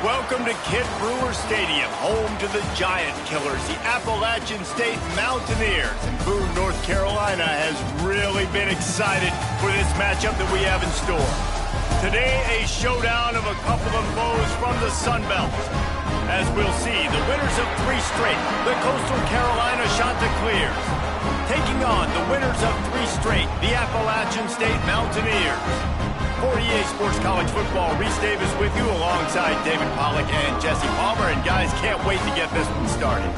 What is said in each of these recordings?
Welcome to Kid Brewer Stadium, home to the Giant Killers, the Appalachian State Mountaineers. And Boone, North Carolina has really been excited for this matchup that we have in store. Today, a showdown of a couple of foes from the Sun Belt. As we'll see, the winners of 3 straight, the Coastal Carolina Chanticleers, taking on the winners of 3 straight, the Appalachian State Mountaineers. For EA Sports College Football, Reese Davis with you alongside David Pollack and Jesse Palmer. And guys, can't wait to get this one started.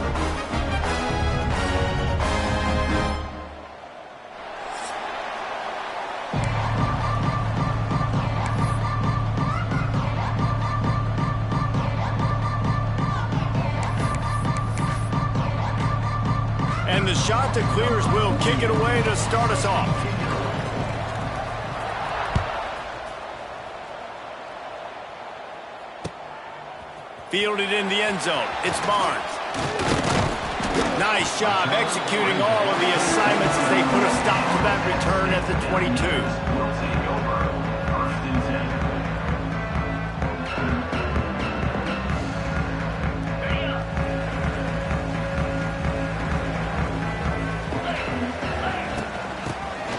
And the Chanticleers will kick it away to start us off. Fielded in the end zone. It's Barnes. Nice job executing all of the assignments as they put a stop to that return at the 22.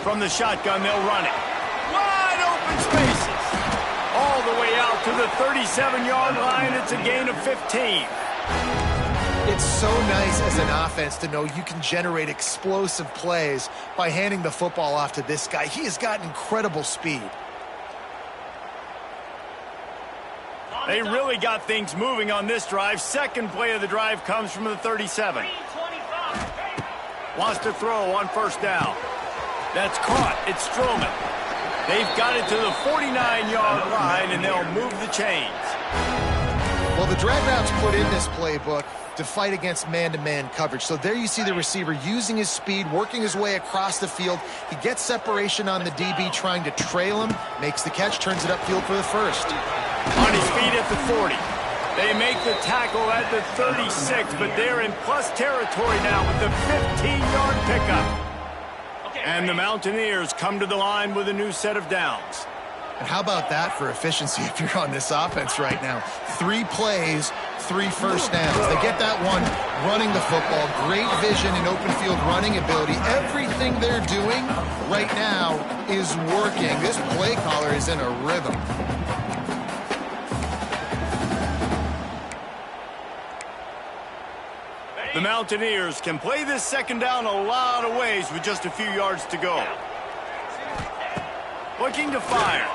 From the shotgun, they'll run it. Wide open spaces. All the way out to the 37-yard line. It's a gain of 15. It's so nice as an offense to know you can generate explosive plays by handing the football off to this guy. He has got incredible speed. They really got things moving on this drive. Second play of the drive comes from the 37. Wants to throw on first down. That's caught. It's Stroman. They've got it to the 49-yard line, and they'll move the chains. Well, the drag routes put in this playbook to fight against man-to-man coverage. So there you see the receiver using his speed, working his way across the field. He gets separation on the DB, trying to trail him, makes the catch, turns it upfield for the first. On his feet at the 40. They make the tackle at the 36, but they're in plus territory now with the 15-yard pickup. And the Mountaineers come to the line with a new set of downs. And how about that for efficiency if you're on this offense right now? 3 plays, 3 first downs. They get that one running the football. Great vision and open field running ability. Everything they're doing right now is working. This play caller is in a rhythm. The Mountaineers can play this second down a lot of ways with just a few yards to go. Looking to fire.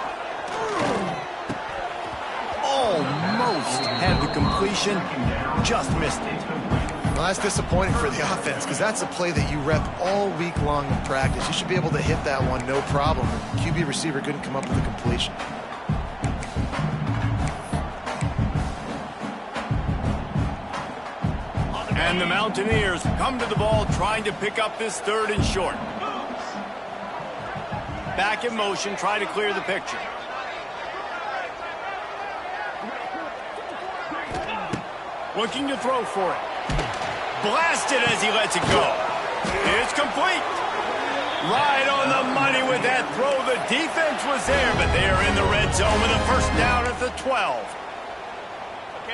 Almost had the completion, just missed it. Well, that's disappointing for the offense because that's a play that you rep all week long in practice. You should be able to hit that one no problem. The QB receiver couldn't come up with a completion. And the Mountaineers come to the ball trying to pick up this 3rd and short. Back in motion, try to clear the picture. Looking to throw for it. Blasted as he lets it go. It's complete. Right on the money with that throw. The defense was there, but they are in the red zone with a first down at the 12.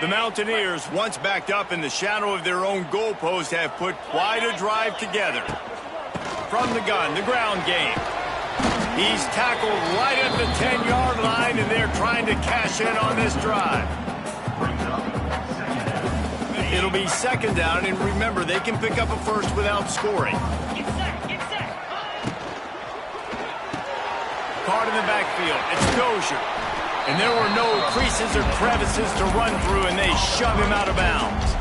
The Mountaineers, once backed up in the shadow of their own goalpost, have put quite a drive together. From the gun, the ground game. He's tackled right at the 10-yard line, and they're trying to cash in on this drive. It'll be second down, and remember, they can pick up a first without scoring. Caught in the backfield. It's Dozier. And there were no creases or crevices to run through, and they shove him out of bounds.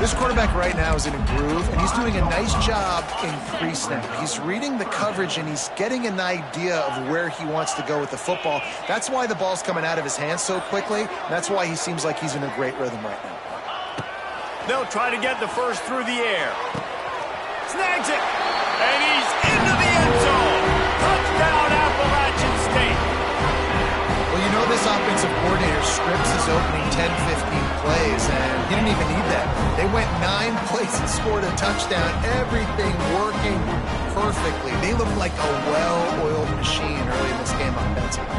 This quarterback right now is in a groove, and he's doing a nice job in pre-snap. He's reading the coverage, and he's getting an idea of where he wants to go with the football. That's why the ball's coming out of his hands so quickly. That's why he seems like he's in a great rhythm right now. They'll try to get the first through the air. Snags it, and he's into the end zone. Touchdown, Appalachian State. Well, you know this offensive coordinator scripts his opening 10, 15 plays, and he didn't even need that. They went 9 plays and scored a touchdown. Everything working perfectly. They look like a well-oiled machine early in this game offensively.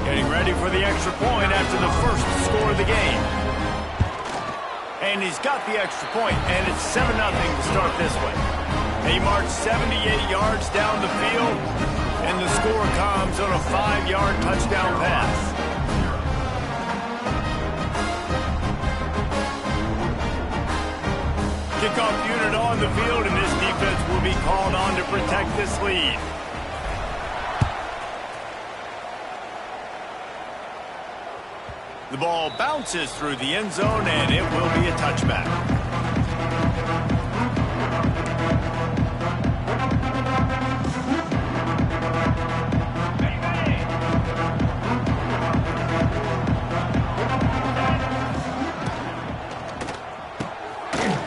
Getting ready for the extra point after the first score of the game. And he's got the extra point, and it's 7-0 to start this one. They march 78 yards down the field, and the score comes on a 5-yard touchdown pass. Kickoff unit on the field, and this defense will be called on to protect this lead. The ball bounces through the end zone, and it will be a touchback.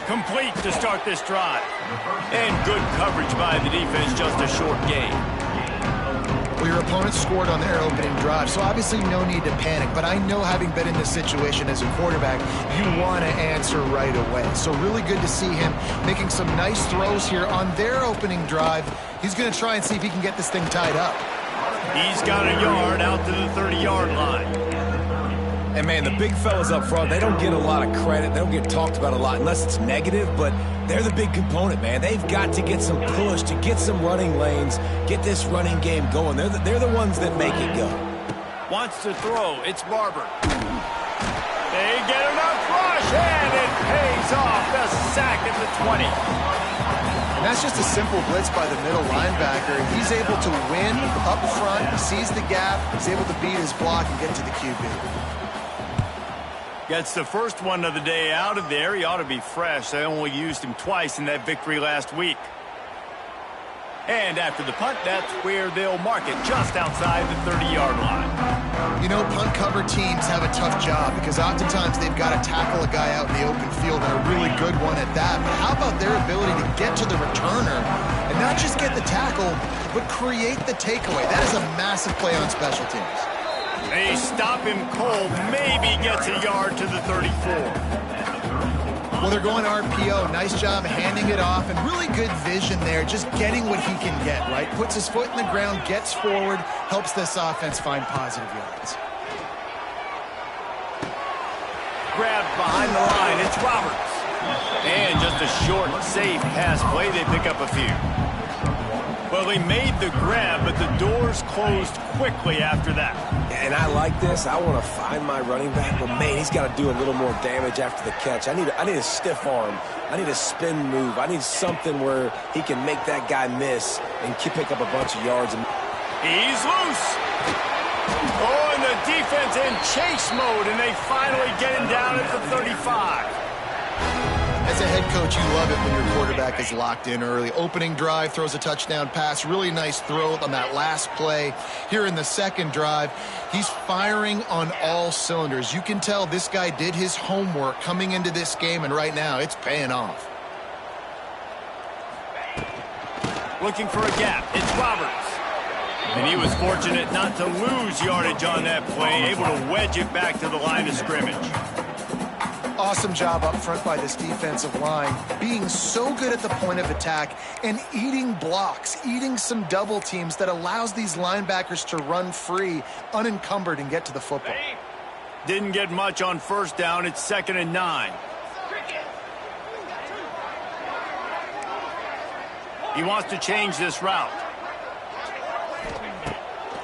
Complete to start this drive. And good coverage by the defense, just a short gain. Well, your opponent scored on their opening drive, so obviously no need to panic. But I know, having been in this situation as a quarterback, you want to answer right away. So really good to see him making some nice throws here on their opening drive. He's going to try and see if he can get this thing tied up. He's got a yard out to the 30-yard line. And, man, the big fellas up front, they don't get a lot of credit. They don't get talked about a lot unless it's negative, but they're the big component, man. They've got to get some push, to get some running lanes, get this running game going. They're the ones that make it go. Wants to throw. It's Barber. They get enough rush, and it pays off. The sack at the 20. And that's just a simple blitz by the middle linebacker. He's able to win up front. He sees the gap. He's able to beat his block and get to the QB. Gets the first one of the day out of there. He ought to be fresh. They only used him twice in that victory last week. And after the punt, that's where they'll mark it, just outside the 30-yard line. You know, punt cover teams have a tough job because oftentimes they've got to tackle a guy out in the open field, and a really good one at that. But how about their ability to get to the returner and not just get the tackle, but create the takeaway? That is a massive play on special teams. They stop him cold, maybe gets a yard to the 34. Well, they're going RPO. Nice job handing it off, and really good vision there, just getting what he can get, right? Puts his foot in the ground, gets forward, helps this offense find positive yards. Grabbed behind the line, it's Roberts. And just a short, safe pass play, they pick up a few. Well, they made the grab, but the doors closed quickly after that. And I like this. I want to find my running back, but, man, he's got to do a little more damage after the catch. I need a stiff arm. I need a spin move. I need something where he can make that guy miss and pick up a bunch of yards. He's loose. Oh, and the defense in chase mode, and they finally get him down at the 35. As a head coach, you love it when your quarterback is locked in early. Opening drive, throws a touchdown pass. Really nice throw on that last play. Here in the second drive, he's firing on all cylinders. You can tell this guy did his homework coming into this game, and right now it's paying off. Looking for a gap. It's Roberts. And he was fortunate not to lose yardage on that play, able to wedge it back to the line of scrimmage. Awesome job up front by this defensive line, being so good at the point of attack and eating blocks, eating some double teams that allows these linebackers to run free, unencumbered, and get to the football. Didn't get much on first down. It's 2nd and 9. He wants to change this route.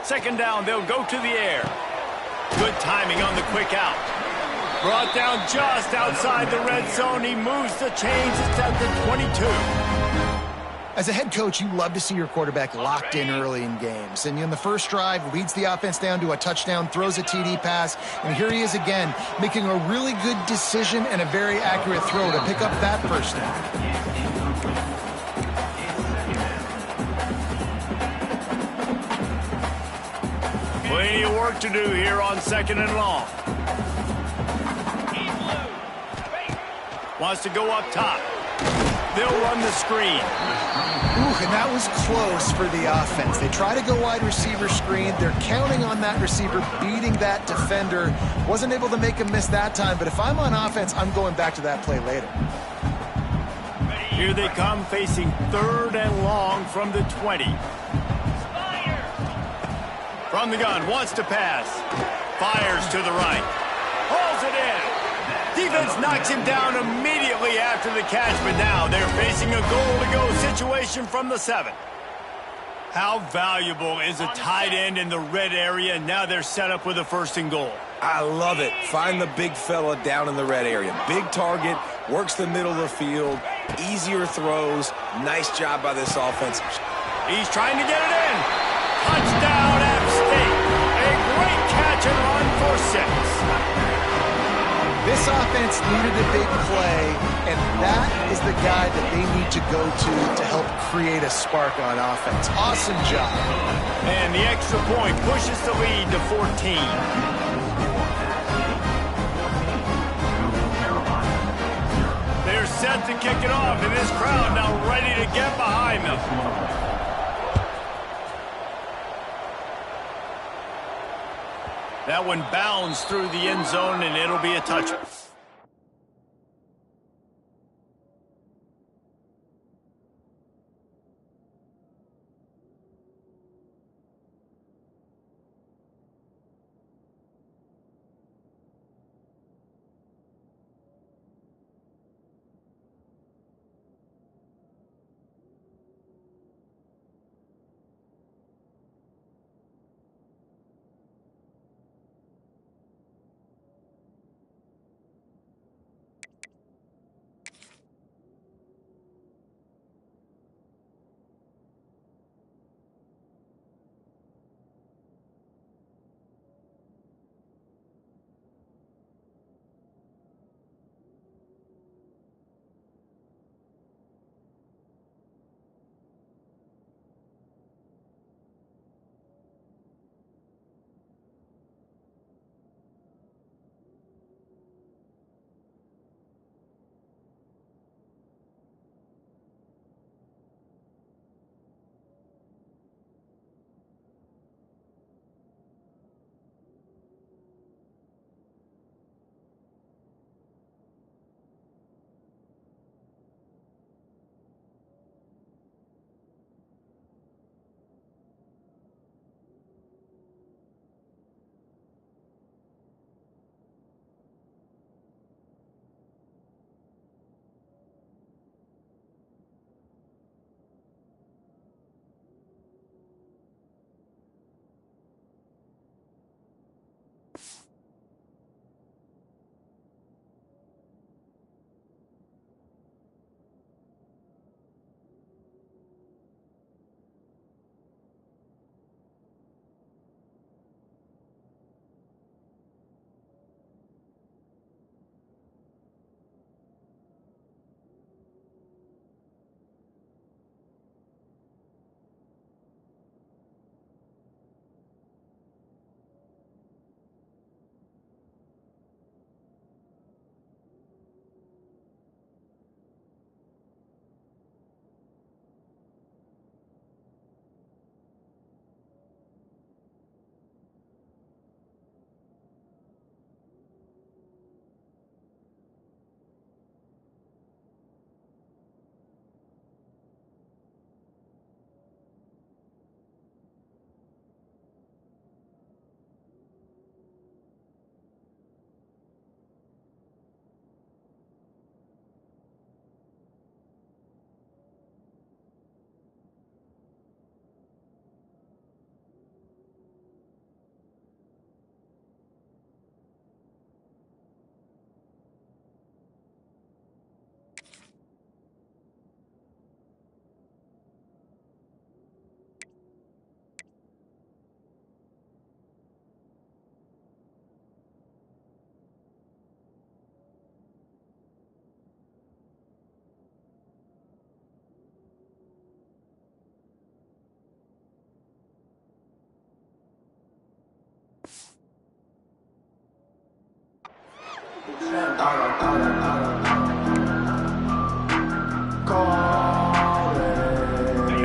2nd down, they'll go to the air. Good timing on the quick out. Brought down just outside the red zone. He moves the chains. It's at the 22. As a head coach, you love to see your quarterback locked in early in games. And in the first drive, leads the offense down to a touchdown, throws a TD pass, and here he is again, making a really good decision and a very accurate throw to pick up that first down. Plenty of work to do here on 2nd and long. Wants to go up top. They'll run the screen. Ooh, and that was close for the offense. They try to go wide receiver screen. They're counting on that receiver beating that defender. Wasn't able to make him miss that time, but if I'm on offense, I'm going back to that play later. Here they come, facing 3rd and long from the 20. From the gun, wants to pass. Fires to the right. Hauls it in. Defense defense knocks him down immediately after the catch, but now they're facing a goal-to-go situation from the 7. How valuable is a tight end in the red area? Now they're set up with a 1st and goal. I love it. Find the big fella down in the red area. Big target, works the middle of the field, easier throws. Nice job by this offense. He's trying to get it in. Touchdown, App State. A great catch and run for 6. This offense needed a big play, and that is the guy that they need to go to help create a spark on offense. Awesome job. And the extra point pushes the lead to 14. They're set to kick it off, and this crowd now ready to get behind them. That one bounds through the end zone, and it'll be a touchback.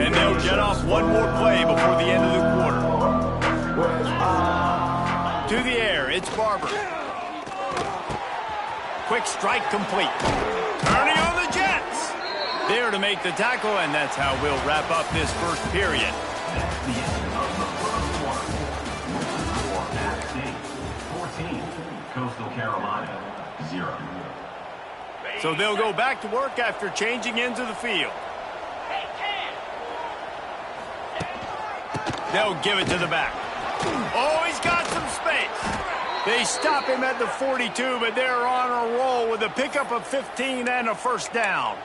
And they'll get off one more play before the end of the quarter. To the air, it's Barber. Quick strike complete. Turning on the Jets. There to make the tackle, and that's how we'll wrap up this first period. That's the end of the first quarter. For App State, 14. Coastal Carolina, 0. So they'll go back to work after changing into the field. They'll give it to the back. Oh, he's got some space. They stop him at the 42, but they're on a roll with a pickup of 15 and a first down.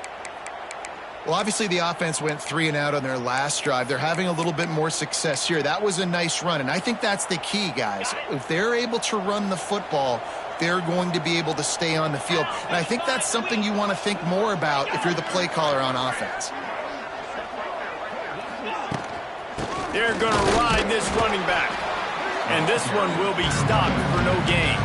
Well, obviously the offense went 3 and out on their last drive. They're having a little bit more success here. That was a nice run, and I think that's the key, guys. If they're able to run the football, they're going to be able to stay on the field. And I think that's something you want to think more about if you're the play caller on offense. They're going to ride this running back. And this one will be stopped for no gain.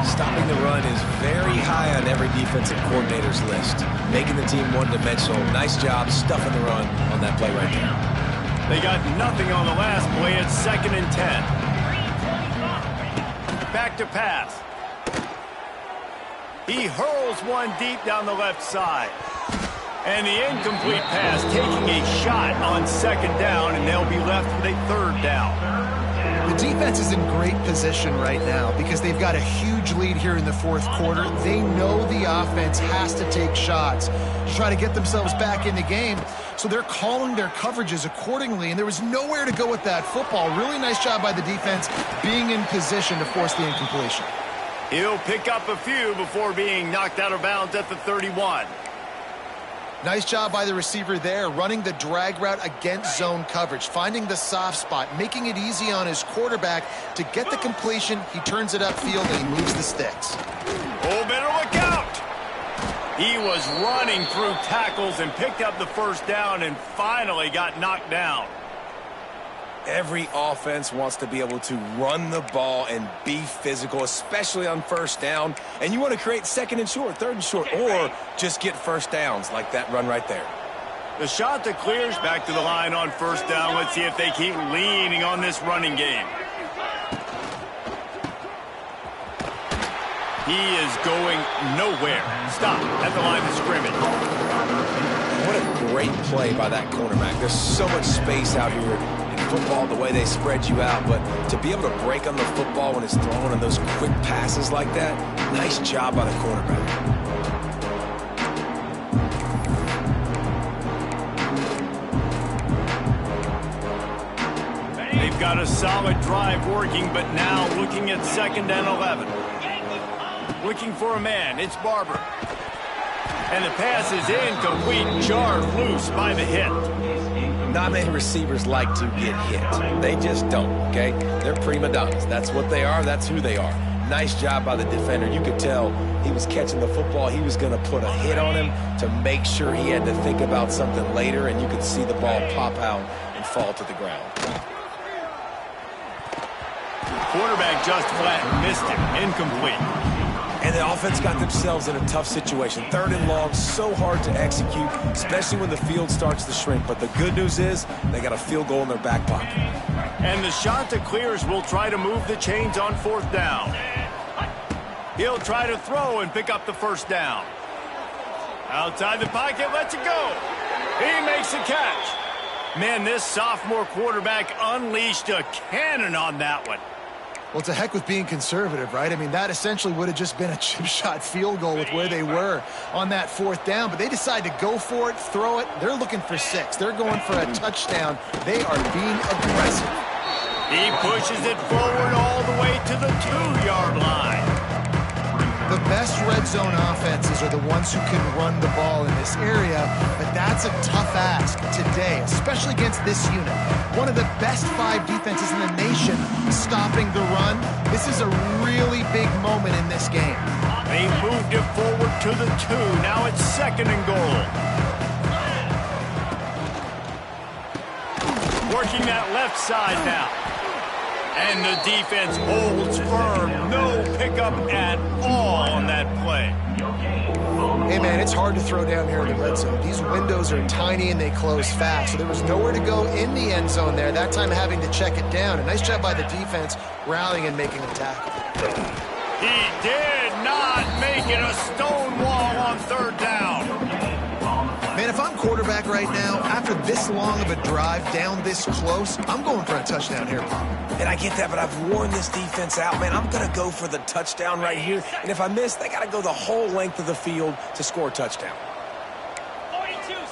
Stopping the run is very high on every defensive coordinator's list. Making the team one-dimensional. Nice job stuffing the run on that play right there. They got nothing on the last play. It's 2nd and 10. Back to pass. He hurls one deep down the left side. And the incomplete pass taking a shot on 2nd down, and they'll be left with a 3rd down. The defense is in great position right now because they've got a huge lead here in the 4th quarter. They know the offense has to take shots to try to get themselves back in the game. So they're calling their coverages accordingly, and there was nowhere to go with that football. Really nice job by the defense being in position to force the incompletion. He'll pick up a few before being knocked out of bounds at the 31. Nice job by the receiver there, running the drag route against zone coverage, finding the soft spot, making it easy on his quarterback to get the completion. He turns it upfield and he moves the sticks. Oh, better look out! He was running through tackles and picked up the first down and finally got knocked down. Every offense wants to be able to run the ball and be physical, especially on first down. And you want to create 2nd and short, 3rd and short, or just get first downs like that run right there. The shot that clears back to the line on first down. Let's see if they keep leaning on this running game. He is going nowhere. Stop at the line of scrimmage. What a great play by that cornerback. There's so much space out here in football, the way they spread you out, but to be able to break on the football when it's thrown on those quick passes like that, nice job by the cornerback. They've got a solid drive working, but now looking at 2nd and 11. Looking for a man. It's Barber. And the pass is incomplete, jarred loose by the hit. Not many receivers like to get hit. They just don't, okay? They're prima donnas. That's what they are. That's who they are. Nice job by the defender. You could tell he was catching the football. He was going to put a hit on him to make sure he had to think about something later, and you could see the ball pop out and fall to the ground. Quarterback just flat missed it. Incomplete. And the offense got themselves in a tough situation. 3rd and long, so hard to execute, especially when the field starts to shrink. But the good news is they got a field goal in their back pocket. And the shot that clears will try to move the chains on 4th down. He'll try to throw and pick up the first down. Outside the pocket, lets it go. He makes the catch. Man, this sophomore quarterback unleashed a cannon on that one. Well, it's a heck with being conservative, right? I mean, that essentially would have just been a chip shot field goal with where they were on that 4th down, but they decide to go for it, throw it. They're looking for 6. They're going for a touchdown. They are being aggressive. He pushes it forward all the way to the 2-yard line. The best red zone offenses are the ones who can run the ball in this area, but that's a tough ask today, especially against this unit. One of the best 5 defenses in the nation stopping the run. This is a really big moment in this game. They moved it forward to the 2. Now it's 2nd and goal. Working that left side now. And the defense holds firm. No pickup at all on that play. Hey, man, it's hard to throw down here in the red zone. These windows are tiny and they close fast, so there was nowhere to go in the end zone there, that time having to check it down. A nice job by the defense rallying and making a tackle. He did not make it. A stone wall on 3rd down. Man, if I'm quarterback right now, after this long of a drive down this close, I'm going for a touchdown here, Pop. And I get that, but I've worn this defense out, man. I'm going to go for the touchdown right here. And if I miss, they got to go the whole length of the field to score a touchdown.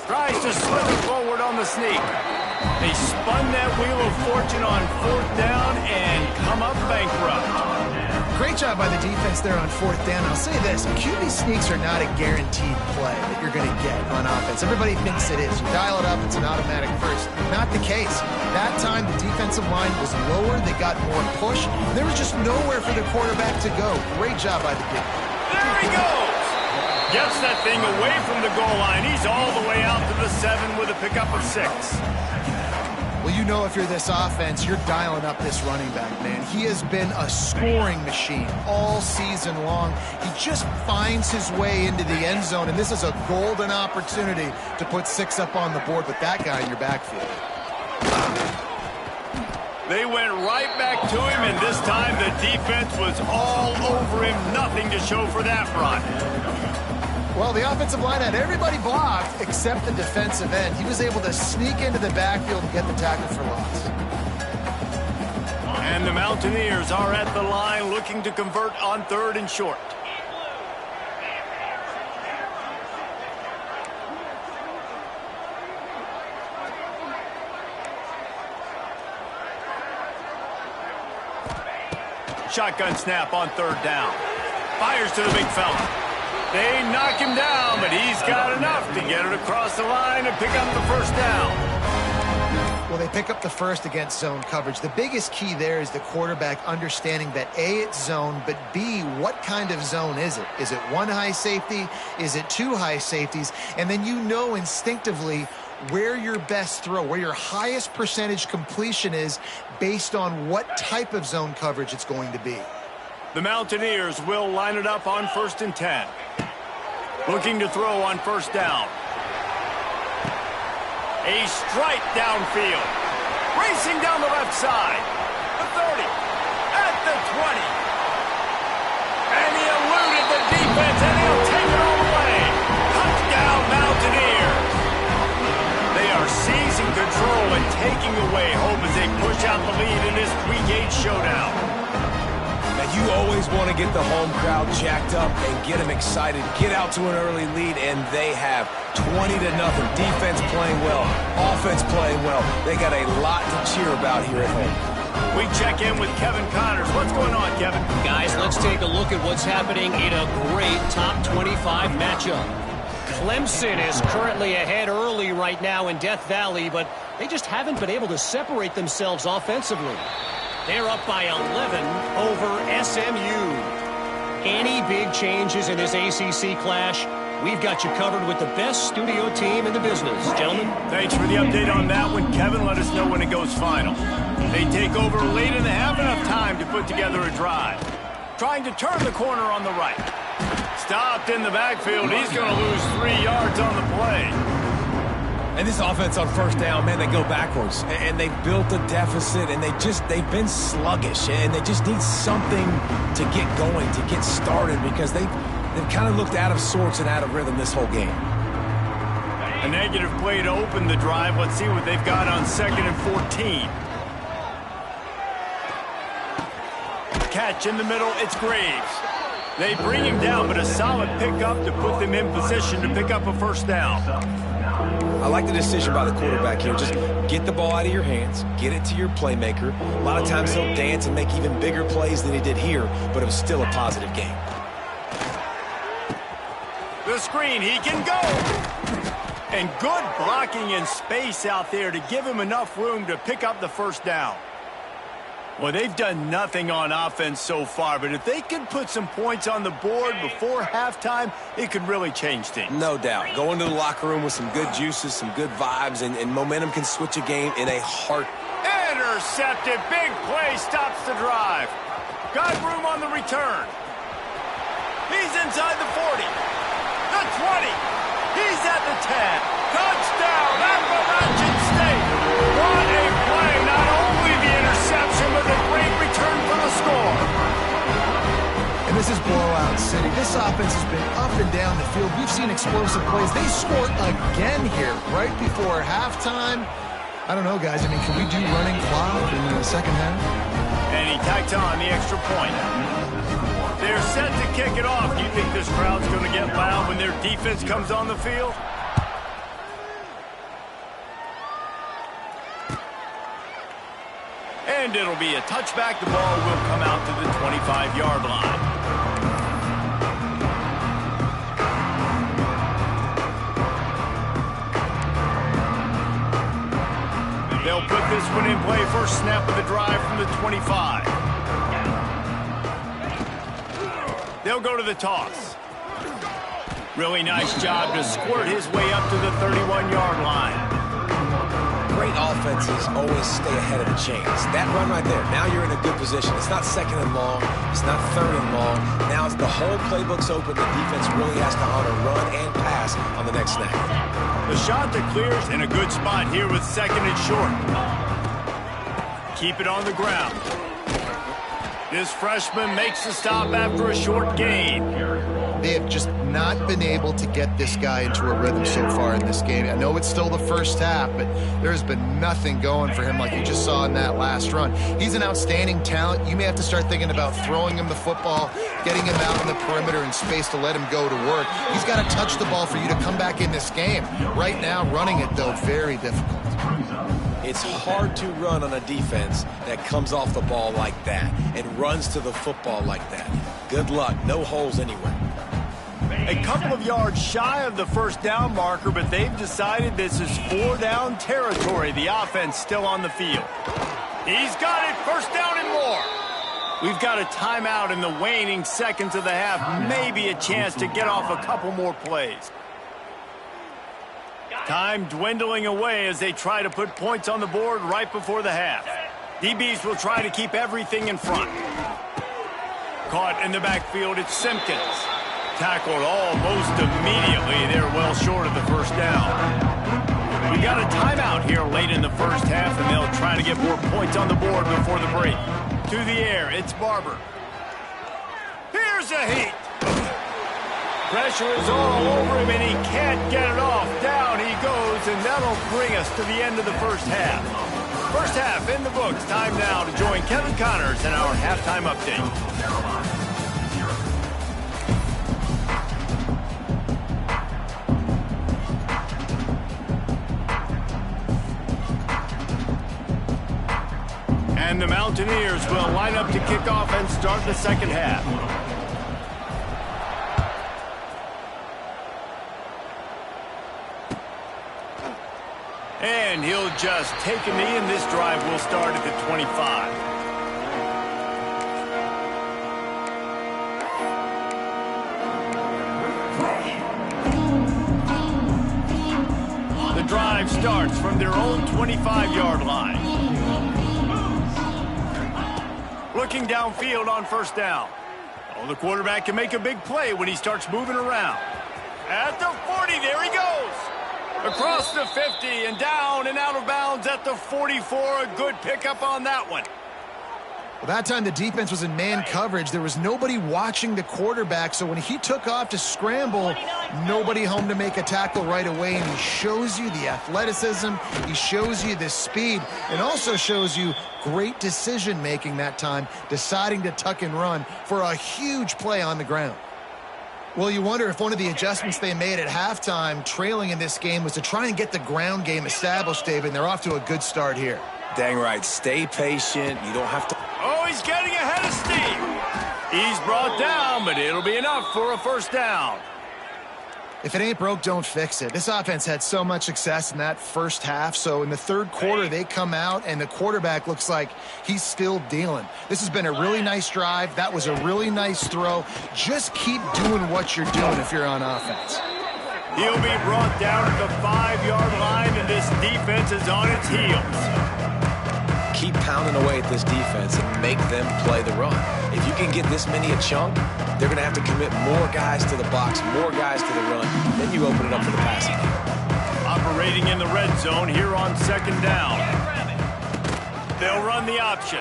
Tries to slither forward on the sneak. They spun that wheel of fortune on 4th down and come up bankrupt. Great job by the defense there on 4th down. I'll say this, QB sneaks are not a guaranteed play that you're going to get on offense. Everybody thinks it is. You dial it up, it's an automatic first. Not the case. That time, the defensive line was lower. They got more push. There was just nowhere for the quarterback to go. Great job by the kid. There he goes. Gets that thing away from the goal line. He's all the way out to the 7 with a pickup of 6. Well, you know if you're this offense, you're dialing up this running back, man. He has been a scoring machine all season long. He just finds his way into the end zone, and this is a golden opportunity to put 6 up on the board with that guy in your backfield. They went right back to him, and this time the defense was all over him. Nothing to show for that run. Well, the offensive line had everybody blocked except the defensive end. He was able to sneak into the backfield and get the tackle for loss. And the Mountaineers are at the line looking to convert on 3rd and short. Shotgun snap on 3rd down. Fires to the big fella. They knock him down, but he's got enough to get it across the line and pick up the 1st down. Well, they pick up the first against zone coverage. The biggest key there is the quarterback understanding that A, it's zone, but B, what kind of zone is it? Is it 1 high safety? Is it 2 high safeties? And then you know instinctively where your best throw, where your highest percentage completion is based on what type of zone coverage it's going to be. The Mountaineers will line it up on 1st and 10. Looking to throw on 1st down. A strike downfield. Racing down the left side. The 30. At the 20. And he eluded the defense, and he'll take it all the way. Touchdown, Mountaineers. They are seizing control and taking away hope as they push out the lead in this Week 8 showdown. You always want to get the home crowd jacked up and get them excited. Get out to an early lead, and they have 20-0. Defense playing well, offense playing well. They got a lot to cheer about here at home. We check in with Kevin Connors. What's going on, Kevin? Guys, let's take a look at what's happening in a great top 25 matchup. Clemson is currently ahead early right now in Death Valley, but they just haven't been able to separate themselves offensively. They're up by 11 over SMU. Any big changes in this ACC clash, we've got you covered with the best studio team in the business. Gentlemen. Thanks for the update on that one, Kevin. Let us know when it goes final. They take over late and they have enough time to put together a drive. Trying to turn the corner on the right. Stopped in the backfield. He's going to lose 3 yards on the play. And this offense on 1st down, man, they go backwards. And they've built a deficit, and they've been sluggish. And they just need something to get going, to get started, because they've kind of looked out of sorts and out of rhythm this whole game. A negative play to open the drive. Let's see what they've got on 2nd and 14. Catch in the middle, it's Graves. They bring him down, but a solid pickup to put them in position to pick up a 1st down. I like the decision by the quarterback here. Just get the ball out of your hands, get it to your playmaker. A lot of times he'll dance and make even bigger plays than he did here, but it was still a positive game. The screen, he can go. And good blocking in space out there to give him enough room to pick up the 1st down. Well, they've done nothing on offense so far, but if they can put some points on the board before halftime, it could really change things. No doubt. Go into the locker room with some good juices, some good vibes, and momentum can switch a game in a heart. Intercepted. Big play stops the drive. Got room on the return. He's inside the 40. The 20. He's at the 10. Touchdown, Appalachian State. What a play. Not only the interception, but a great return for the score. And this is blowout city. This offense has been up and down the field. We've seen explosive plays. They scored again here right before halftime. I don't know, guys. I mean, can we do running clock in the second half? And he tacked on the extra point. They're set to kick it off. Do you think this crowd's going to get loud when their defense comes on the field? And it'll be a touchback. The ball will come out to the 25-yard line. They'll put this one in play. First snap of the drive from the 25. They'll go to the toss. Really nice job to squirt his way up to the 31-yard line. Great offenses always stay ahead of the chains. That run right there, now you're in a good position. It's not second and long. It's not third and long. Now the whole playbook's open. The defense really has to honor run and pass on the next snap. The shot that clears in a good spot here with second and short. Keep it on the ground. This freshman makes the stop after a short gain. They have just not been able to get this guy into a rhythm so far in this game. I know it's still the first half, but there's been nothing going for him like you just saw in that last run. He's an outstanding talent. You may have to start thinking about throwing him the football, getting him out in the perimeter in space to let him go to work. He's got to touch the ball for you to come back in this game. Right now, running it, though, very difficult. It's hard to run on a defense that comes off the ball like that and runs to the football like that. Good luck. No holes anywhere. A couple of yards shy of the first down marker, but they've decided this is 4-down territory. The offense still on the field. He's got it. First down and more. We've got a timeout in the waning seconds of the half. Maybe a chance to get off a couple more plays. Time dwindling away as they try to put points on the board right before the half. DBs will try to keep everything in front. Caught in the backfield, it's Simpkins. Tackled almost immediately. They're well short of the first down. We got a timeout here late in the first half, and they'll try to get more points on the board before the break. To the air, it's Barber. Here's a heat. Pressure is all over him, and he can't get it off. Down he goes, and that'll bring us to the end of the first half. First half in the books. Time now to join Kevin Connors in our halftime update. And the Mountaineers will line up to kick off and start the second half. And he'll just take a knee, and this drive will start at the 25. The drive starts from their own 25-yard line. Looking downfield on first down. Oh, the quarterback can make a big play when he starts moving around. At the 40, there he goes. Across the 50 and down and out of bounds at the 44. A good pickup on that one. Well, that time the defense was in man coverage. There was nobody watching the quarterback, so when he took off to scramble, nobody home to make a tackle right away, and he shows you the athleticism, he shows you the speed, and also shows you great decision-making that time, deciding to tuck and run for a huge play on the ground. Well, you wonder if one of the adjustments they made at halftime, trailing in this game, was to try and get the ground game established, David, and they're off to a good start here. Dang right. Stay patient. You don't have to... Oh, he's getting ahead of steam. He's brought down, but it'll be enough for a first down. If it ain't broke, don't fix it. This offense had so much success in that first half, so in the third quarter, they come out, and the quarterback looks like he's still dealing. This has been a really nice drive. That was a really nice throw. Just keep doing what you're doing if you're on offense. He'll be brought down at the 5-yard line, and this defense is on its heels. Keep pounding away at this defense and make them play the run. If you can get this many a chunk, they're going to have to commit more guys to the box, more guys to the run. Then you open it up for the passing game. Operating in the red zone here on second down. They'll run the option.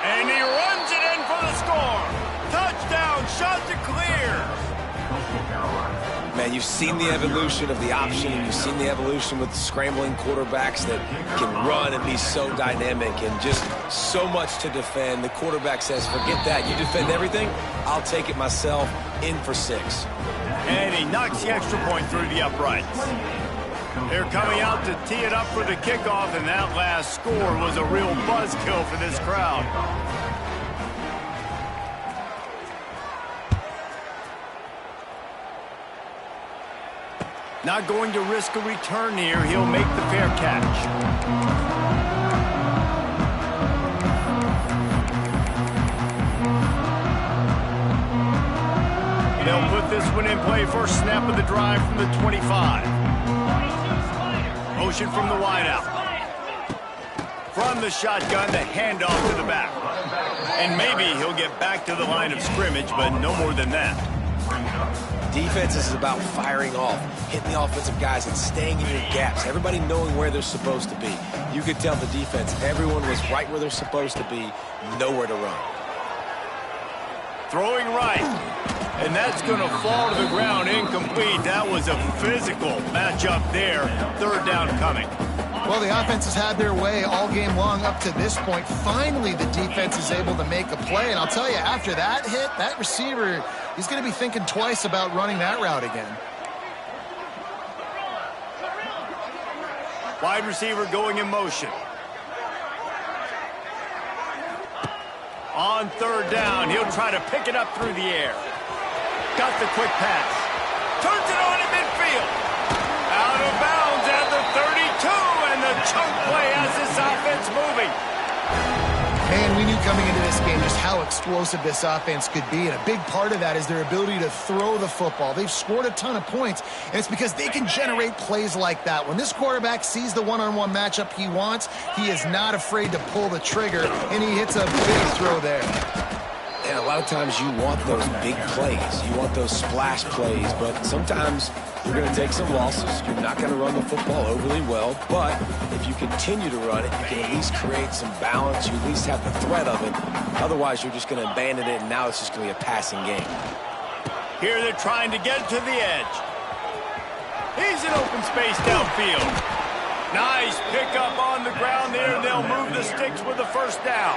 And he runs it in for the score. Touchdown, shots are clear. Man, you've seen the evolution of the option, and you've seen the evolution with scrambling quarterbacks that can run and be so dynamic and just so much to defend. The quarterback says, forget that. You defend everything, I'll take it myself. In for 6. And he knocks the extra point through the uprights. They're coming out to tee it up for the kickoff, and that last score was a real buzzkill for this crowd. Not going to risk a return here. He'll make the fair catch. They'll put this one in play. First snap of the drive from the 25. Motion from the wideout. From the shotgun, the handoff to the back. And maybe he'll get back to the line of scrimmage, but no more than that. Defense is about firing off, hitting the offensive guys and staying in your gaps. Everybody knowing where they're supposed to be. You could tell the defense, everyone was right where they're supposed to be, nowhere to run. Throwing right. And that's going to fall to the ground incomplete. That was a physical matchup there. Third down coming. Well, the offense has had their way all game long up to this point. Finally, the defense is able to make a play. And I'll tell you, after that hit, that receiver, he's going to be thinking twice about running that route again. Wide receiver going in motion. On third down, he'll try to pick it up through the air. Got the quick pass. Turns it on in midfield. Out of bounds at the 32, and the chunk play has this offense moving. Man, we knew coming into this game just how explosive this offense could be, and a big part of that is their ability to throw the football. They've scored a ton of points, and it's because they can generate plays like that. When this quarterback sees the one-on-one matchup he wants, he is not afraid to pull the trigger, and he hits a big throw there. And a lot of times you want those big plays. You want those splash plays, but sometimes you're going to take some losses. You're not going to run the football overly well, but if you continue to run it, you can at least create some balance. You at least have the threat of it. Otherwise, you're just going to abandon it, and now it's just going to be a passing game. Here they're trying to get to the edge. He's in open space downfield. Nice pickup on the ground there, and they'll move the sticks with the first down.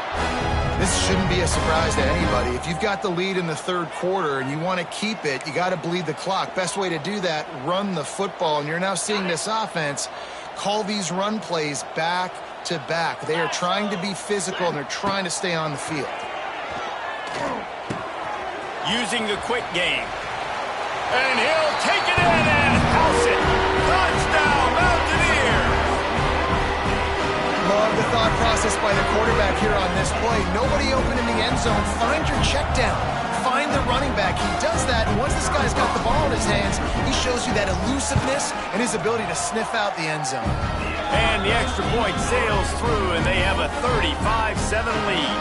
This shouldn't be a surprise to anybody. If you've got the lead in the third quarter and you want to keep it, you got to bleed the clock. Best way to do that, run the football. And you're now seeing this offense call these run plays back to back. They are trying to be physical, and they're trying to stay on the field. Using the quick game. And he'll take it in and house it. Touchdown, Mountaineers! Love the thought process by the quarterback here on this play. Nobody open in the end zone. Find your check down. Find the running back. He does that, and once this guy's got the ball in his hands, he shows you that elusiveness and his ability to sniff out the end zone. And the extra point sails through, and they have a 35-7 lead.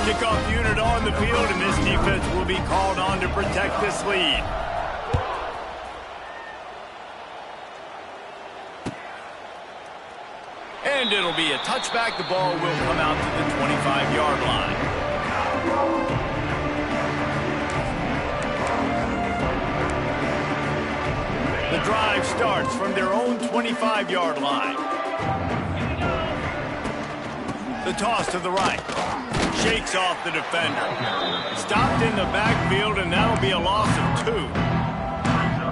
Kickoff unit on the field, and this defense will be called on to protect this lead. And it'll be a touchback. The ball will come out to the 25-yard line. The drive starts from their own 25-yard line. The toss to the right. Shakes off the defender. Stopped in the backfield, and that'll be a loss of 2.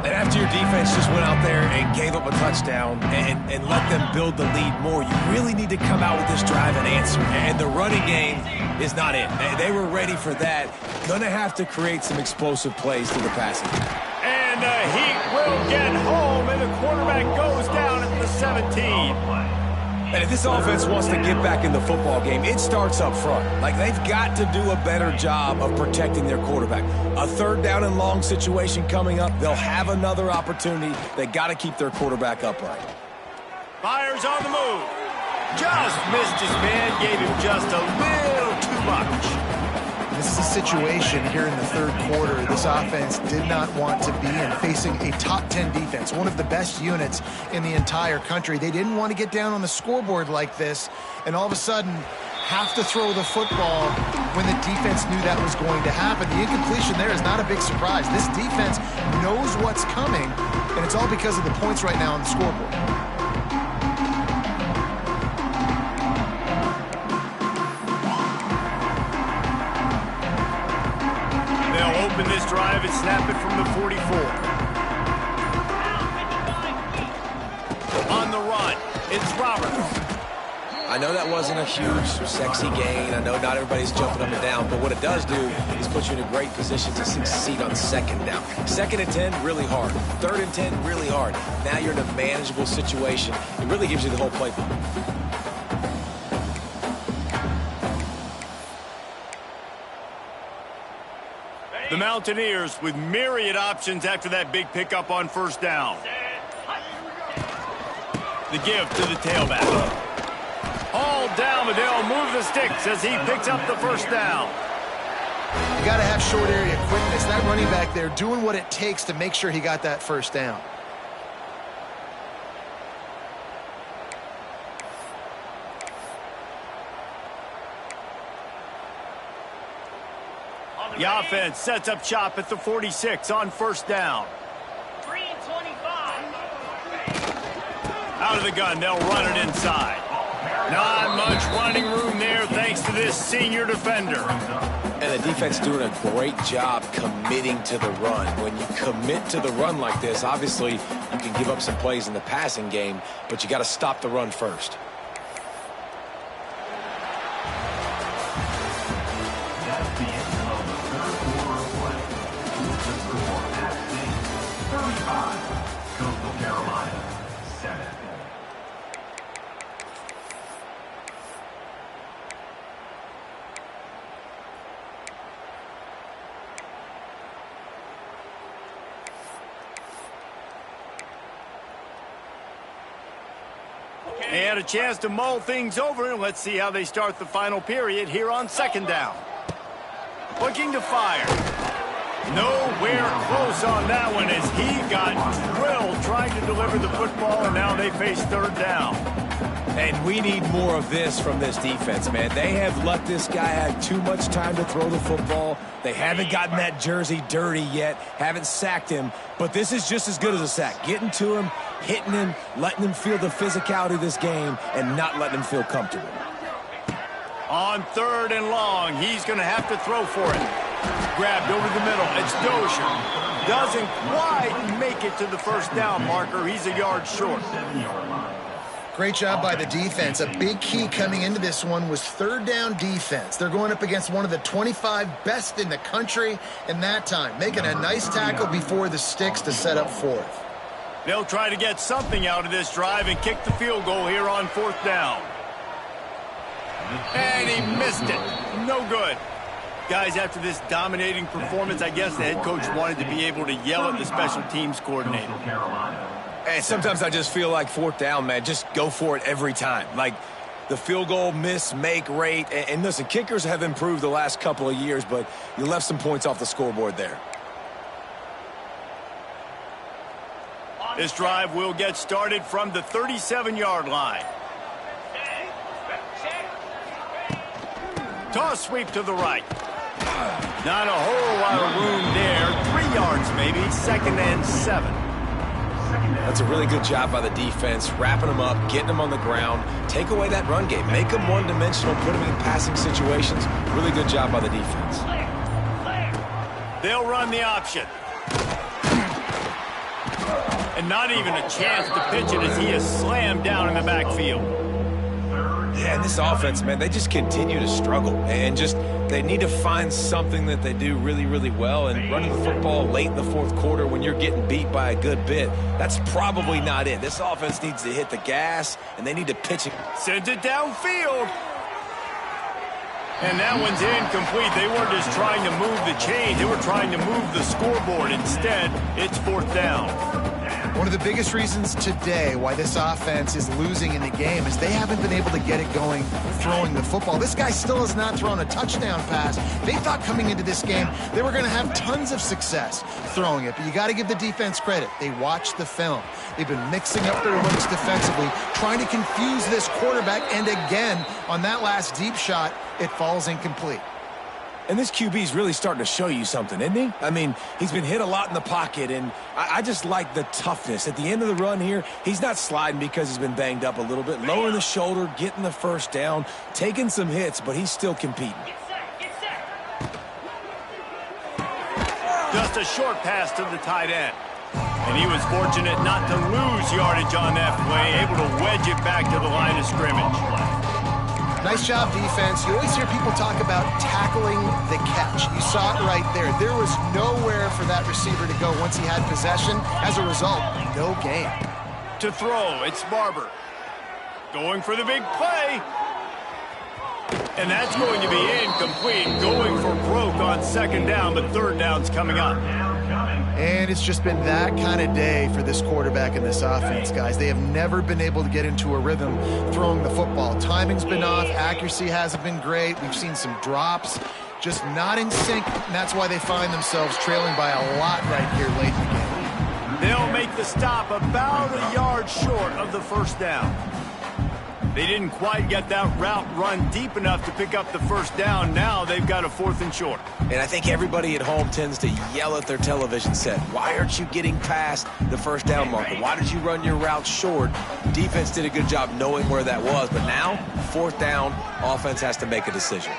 And after your defense just went out there and gave up a touchdown and let them build the lead more, you really need to come out with this drive and answer. And the running game is not in. They were ready for that. Gonna have to create some explosive plays through the passing. And the Heat will get home, and the quarterback goes down at the 17. And if this offense wants to get back in the football game, it starts up front. Like, they've got to do a better job of protecting their quarterback. A third down and long situation coming up. They'll have another opportunity. They got to keep their quarterback upright. Fires on the move. Just missed his man, gave him just a little too much. this is a situation here in the third quarter this offense did not want to be in, facing a top 10 defense, one of the best units in the entire country. They didn't want to get down on the scoreboard like this, and all of a sudden have to throw the football when the defense knew that was going to happen. The incompletion there is not a big surprise. This defense knows what's coming, and it's all because of the points right now on the scoreboard. They'll open this drive and snap it from the 44. On the run, it's Roberts. I know that wasn't a huge, sexy gain. I know not everybody's jumping up and down, but what it does do is put you in a great position to succeed on second down. Second and 10, really hard. Third and 10, really hard. Now you're in a manageable situation. It really gives you the whole playbook. The Mountaineers with myriad options after that big pickup on first down. The give to the tailback. All down, but they'll move the sticks as he picks up the first down. You got to have short area quickness. That running back there doing what it takes to make sure he got that first down. The offense sets up shop at the 46 on first down. 3:25. Out of the gun, they'll run it inside. Not much running room there thanks to this senior defender. And the defense doing a great job committing to the run. When you commit to the run like this, obviously you can give up some plays in the passing game, but you got to stop the run first. That's the end of the third quarter of play. The score at State, 35, Coastal Carolina, 7. They had a chance to mull things over, and let's see how they start the final period here on second down. Looking to fire. Nowhere close on that one as he got drilled trying to deliver the football, and now they face third down. And we need more of this from this defense, man. They have let this guy have too much time to throw the football. They haven't gotten that jersey dirty yet, haven't sacked him, but this is just as good as a sack. Getting to him, hitting him, letting him feel the physicality of this game, and not letting him feel comfortable. On third and long, he's going to have to throw for it. Grabbed over the middle. It's Dozier. Doesn't quite make it to the first down marker. He's a yard short. Great job by the defense. A big key coming into this one was third down defense. They're going up against one of the 25 best in the country in that time, making a nice tackle before the sticks to set up fourth. They'll try to get something out of this drive and kick the field goal here on fourth down. And he missed it. No good. Guys, after this dominating performance, I guess the head coach wanted to be able to yell at the special teams coordinator. And sometimes I just feel like fourth down, man, just go for it every time. Like the field goal miss, make rate. And listen, kickers have improved the last couple of years, but you left some points off the scoreboard there. This drive will get started from the 37-yard line. Toss sweep to the right. Not a whole lot of room there. 3 yards maybe. Second and 7. That's a really good job by the defense, wrapping them up, getting them on the ground, take away that run game, make them one-dimensional, put them in passing situations. Really good job by the defense. They'll run the option. And not even a chance to pitch it as he is slammed down in the backfield. Yeah, and this offense, man, they just continue to struggle. And just, they need to find something that they do really, really well. And running the football late in the fourth quarter when you're getting beat by a good bit, that's probably not it. This offense needs to hit the gas, and they need to pitch it. Sends it downfield. And that one's incomplete. They weren't just trying to move the chain. They were trying to move the scoreboard. Instead, it's fourth down. One of the biggest reasons today why this offense is losing in the game is they haven't been able to get it going throwing the football. This guy still has not thrown a touchdown pass. They thought coming into this game they were going to have tons of success throwing it, but you got to give the defense credit. They watched the film. They've been mixing up their looks defensively, trying to confuse this quarterback, and again, on that last deep shot, it falls incomplete. And this QB's really starting to show you something, isn't he? I mean, he's been hit a lot in the pocket, and I just like the toughness. At the end of the run here, he's not sliding because he's been banged up a little bit. Lowering the shoulder, getting the first down, taking some hits, but he's still competing. Just a short pass to the tight end. And he was fortunate not to lose yardage on that play, able to wedge it back to the line of scrimmage. Nice job, defense. You always hear people talk about tackling the catch. You saw it right there. There was nowhere for that receiver to go once he had possession. As a result, no gain. To throw, it's Barber. Going for the big play. And that's going to be incomplete. Going for broke on second down, but third down's coming up. And it's just been that kind of day for this quarterback and this offense, guys. They have never been able to get into a rhythm throwing the football. Timing's been off. Accuracy hasn't been great. We've seen some drops. Just not in sync, and that's why they find themselves trailing by a lot right here late in the game. They'll make the stop about a yard short of the first down. They didn't quite get that route run deep enough to pick up the first down. Now they've got a 4th and short. And I think everybody at home tends to yell at their television set, why aren't you getting past the first down marker? Why did you run your route short? Defense did a good job knowing where that was, but now, 4th down, offense has to make a decision.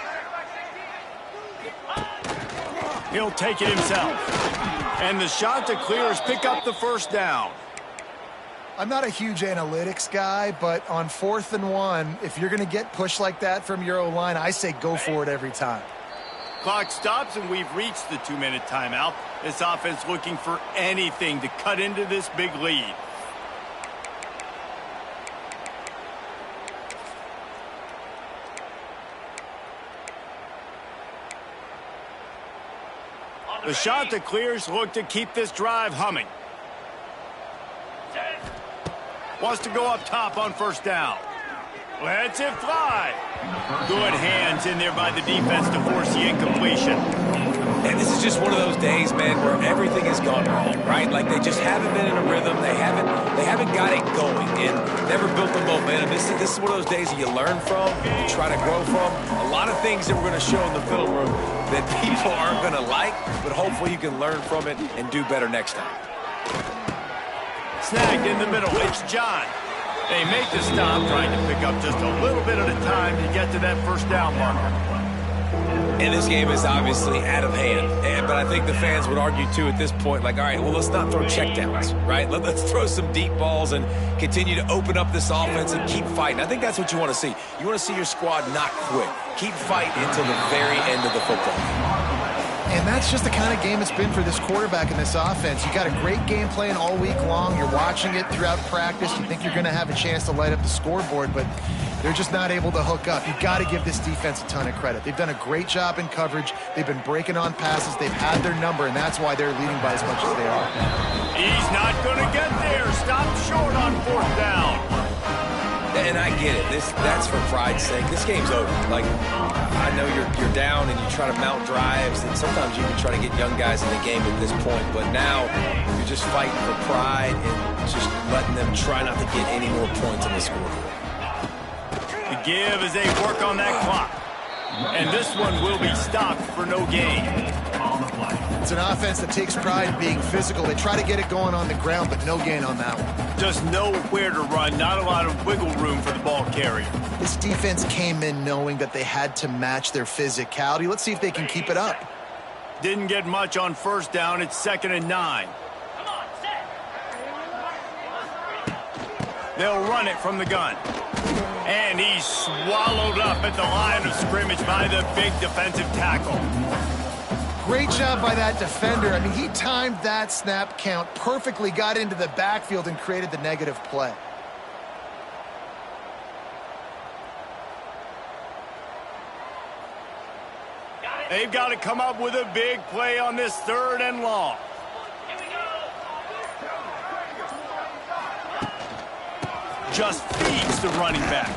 He'll take it himself. And the shot to clear is pick up the first down. I'm not a huge analytics guy, but on 4th and 1, if you're going to get pushed like that from your O-line, I say go for it every time. Clock stops, and we've reached the 2-minute timeout. This offense looking for anything to cut into this big lead. The shot that clears look to keep this drive humming. Wants to go up top on first down. Lets it fly. Good hands in there by the defense to force the incompletion. And this is just one of those days, man, where everything has gone wrong, right? Like they just haven't been in a rhythm. They haven't got it going and never built the momentum. This is one of those days that you learn from, you try to grow from. A lot of things that we're going to show in the film room that people aren't going to like, but hopefully you can learn from it and do better next time. Snagged in the middle. It's John. They make the stop, trying to pick up just a little bit at a time to get to that first down marker. And this game is obviously out of hand. But I think the fans would argue, too, at this point, like, all right, well, let's not throw checkdowns, right? Let's throw some deep balls and continue to open up this offense and keep fighting. I think that's what you want to see. You want to see your squad not quit. Keep fighting until the very end of the football. And that's just the kind of game it's been for this quarterback and this offense. You got a great game plan all week long. You're watching it throughout practice. You think you're going to have a chance to light up the scoreboard, but they're just not able to hook up. You've got to give this defense a ton of credit. They've done a great job in coverage. They've been breaking on passes. They've had their number, and that's why they're leading by as much as they are. He's not going to get there. Stop short on 4th down. And I get it. That's for pride's sake. This game's over. Like, I know you're down and you try to mount drives, and sometimes you can try to get young guys in the game at this point. But now you're just fighting for pride and just letting them try not to get any more points on the scoreboard. The give as they work on that clock. And this one will be stopped for no gain. It's an offense that takes pride in being physical. They try to get it going on the ground, but no gain on that one. Just nowhere to run. Not a lot of wiggle room for the ball carrier. This defense came in knowing that they had to match their physicality. Let's see if they can keep it up. Didn't get much on first down. It's 2nd and 9. They'll run it from the gun. And he's swallowed up at the line of scrimmage by the big defensive tackle. Great job by that defender. I mean, he timed that snap count perfectly, got into the backfield and created the negative play. They've got to come up with a big play on this 3rd and long. just feeds the running back.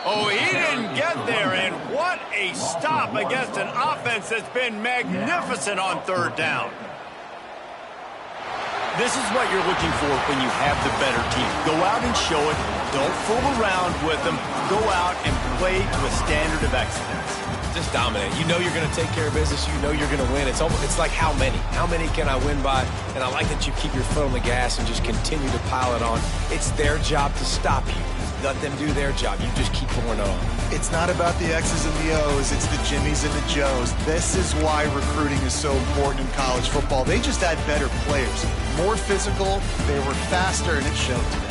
Oh, he didn't get there, and what a stop against an offense that's been magnificent on third down. This is what you're looking for when you have the better team. Go out and show it. Don't fool around with them. Go out and play to a standard of excellence. Just dominate. You know you're going to take care of business. You know you're going to win. It's like how many? How many can I win by? And I like that you keep your foot on the gas and just continue to pile it on. It's their job to stop you. Let them do their job. You just keep pouring it on. It's not about the X's and the O's. It's the Jimmies and the Joes. This is why recruiting is so important in college football. They just had better players, more physical. They were faster, and it showed today.